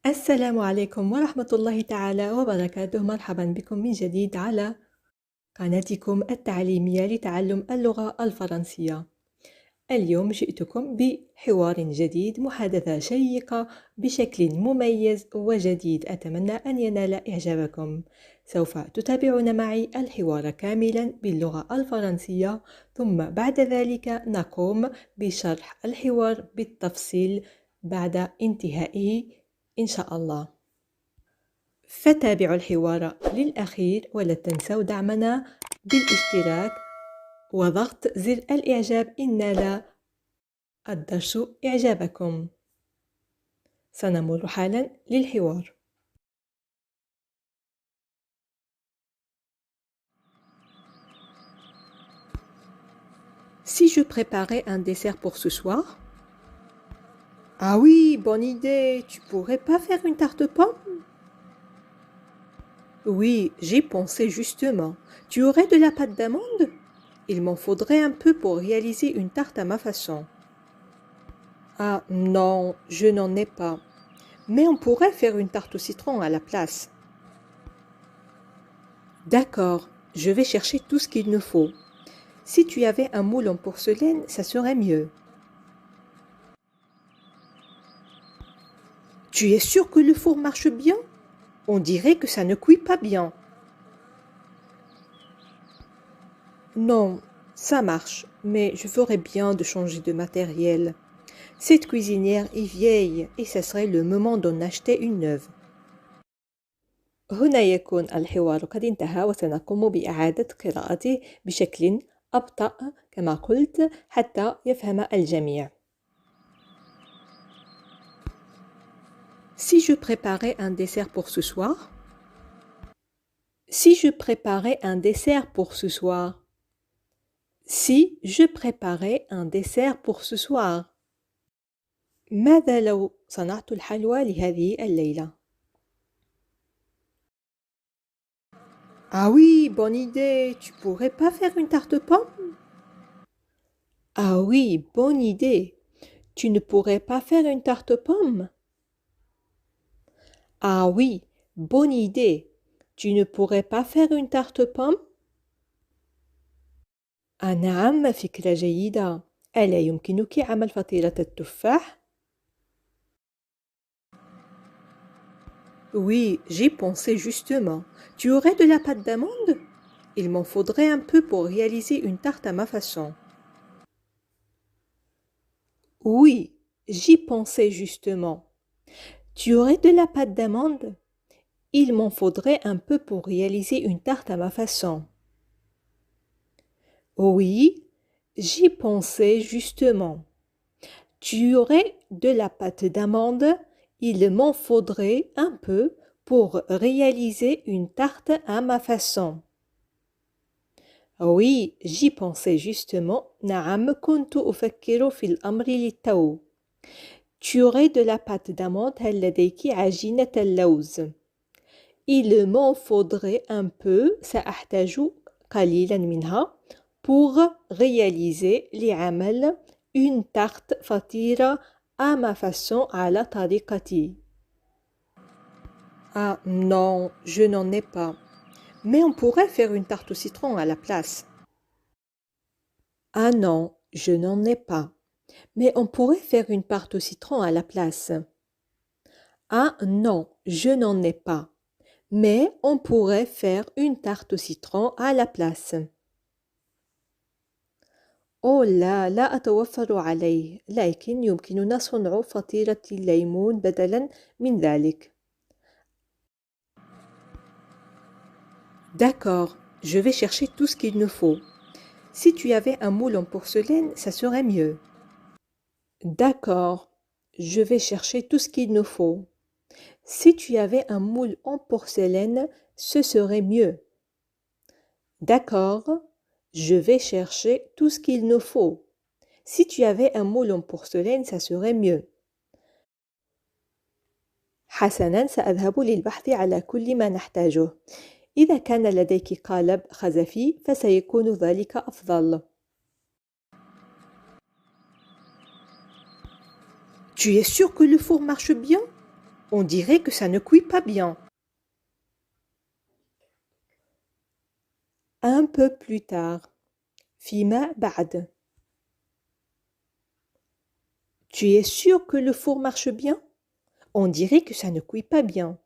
السلام عليكم ورحمة الله تعالى وبركاته. مرحبا بكم من جديد على قناتكم التعليمية لتعلم اللغة الفرنسية. اليوم جئتكم بحوار جديد، محادثة شيقة بشكل مميز وجديد، أتمنى أن ينال إعجابكم. سوف تتابعون معي الحوار كاملا باللغة الفرنسية، ثم بعد ذلك نقوم بشرح الحوار بالتفصيل بعد انتهائه إن شاء الله. فتابعوا الحوار للأخير، ولا تنسوا دعمنا بالاشتراك وضغط زر الإعجاب إن نال الدرس إعجابكم. سنمر حالا للحوار. Si je préparais un dessert pour ce soir? Ah oui, bonne idée. Tu pourrais pas faire une tarte aux pommes? Oui, j'y pensais justement. Tu aurais de la pâte d'amande? Il m'en faudrait un peu pour réaliser une tarte à ma façon. Ah non, je n'en ai pas. Mais on pourrait faire une tarte au citron à la place. D'accord, je vais chercher tout ce qu'il nous faut. Si tu avais un moule en porcelaine, ça serait mieux. Tu es sûr que le four marche bien? On dirait que ça ne cuit pas bien. Non, ça marche, mais je ferais bien de changer de matériel. Cette cuisinière est vieille et ce serait le moment d'en acheter une neuve. هنا يكون الحوار قد انتهى، وسنقوم بإعادة قراءته بشكل أبطأ كما قلت حتى يفهم الجميع. Si je préparais un dessert pour ce soir? Si je préparais un dessert pour ce soir? Si je préparais un dessert pour ce soir. ماذا لو صنعت الحلوى لهذه الليلة؟ Ah oui, bonne idée. Tu pourrais pas faire une tarte aux pommes? Ah oui, bonne idée. Tu ne pourrais pas faire une tarte aux pommes? Ah oui, bonne idée. Tu ne pourrais pas faire une tarte aux pommes? نعم، فكرة جيدة. ألا يمكنك عمل فطيرة التفاح؟ Oui, j'y pensais justement. Tu aurais de la pâte d'amande? Il m'en faudrait un peu pour réaliser une tarte à ma façon. Oui, j'y pensais justement. Tu aurais de la pâte d'amande? Il m'en faudrait un peu pour réaliser une tarte à ma façon. Oui, j'y pensais justement. Tu aurais de la pâte d'amande? Il m'en faudrait un peu pour réaliser une tarte à ma façon. Oui, j'y pensais justement. نعم، كنت أفكر في الأمر للتو. Tu aurais de la pâte d'amande؟ هل لديك عجينة اللوز؟ Il m'en faudrait un peu. سأحتاج قليلا منها pour réaliser لعمل une tarte فطيرة à ma façon على طريقتي. Ah non, je n'en ai pas. Mais on pourrait faire une tarte au citron à la place. Ah non, je n'en ai pas. Mais on pourrait faire une tarte au citron à la place. Ah non, je n'en ai pas. Mais on pourrait faire une tarte au citron à la place. أوه لا أتوفر عليه، لكن يمكننا صنع فطيرة الليمون بدلاً من ذلك. D'accord, je vais chercher tout ce qu'il nous faut. Si tu avais un moule en porcelaine, ça serait mieux. D'accord, je vais chercher tout ce qu'il nous faut. Si tu avais un moule en porcelaine, ce serait mieux. D'accord, je vais chercher tout ce qu'il nous faut. Si tu avais un moule en porcelaine, ça serait mieux. حسناً، سأذهب للبحث على كل ما نحتاجه. إذا كان لديك قالب خزفي فسيكون ذلك أفضل. Tu es sûr que le four marche bien? On dirait que ça ne cuit pas bien. Un peu plus tard. فيما بعد. Tu es sûr que le four marche bien? On dirait que ça ne cuit pas bien.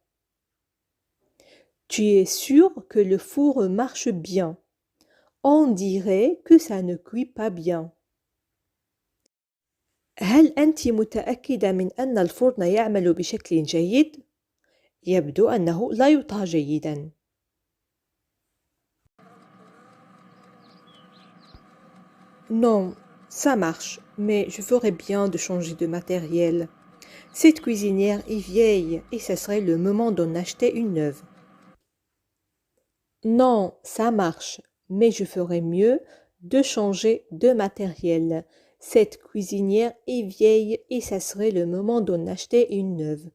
Tu es sûr que le four marche bien? On dirait que ça ne cuit pas bien. هل أنت متأكدة من أن الفرن يعمل بشكل جيد؟ يبدو أنه لا يطهى جيداً. Non, ça marche, mais je ferais bien de changer de matériel. Cette cuisinière est vieille et ce serait le moment d'en acheter une neuve. Non, ça marche, mais je ferais mieux de changer de matériel. Cette cuisinière est vieille et ça serait le moment d'en acheter une neuve.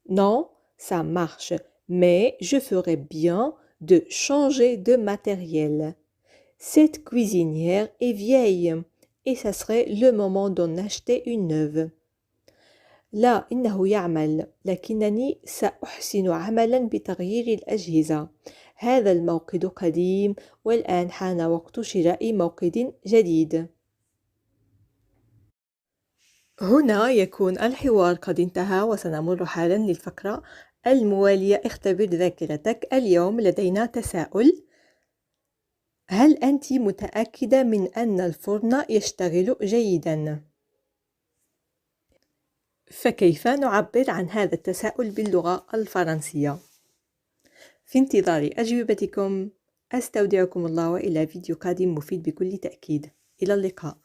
Non, ça marche, mais je ferais bien de changer de matériel. Cette cuisinière est vieille et ça serait le moment d'en acheter une neuve. لا إنه يعمل لكنني سأحسن عملا بتغيير الأجهزة. هذا الموقد قديم والآن حان وقت شراء موقد جديد. هنا يكون الحوار قد انتهى وسنمر حالا للفقرة الموالية. اختبر ذاكرتك. اليوم لدينا تساؤل: هل أنت متأكدة من أن الفرن يشتغل جيدا؟ فكيف نعبر عن هذا التساؤل باللغة الفرنسية؟ في انتظار أجوبتكم. أستودعكم الله وإلى فيديو قادم مفيد بكل تأكيد. إلى اللقاء.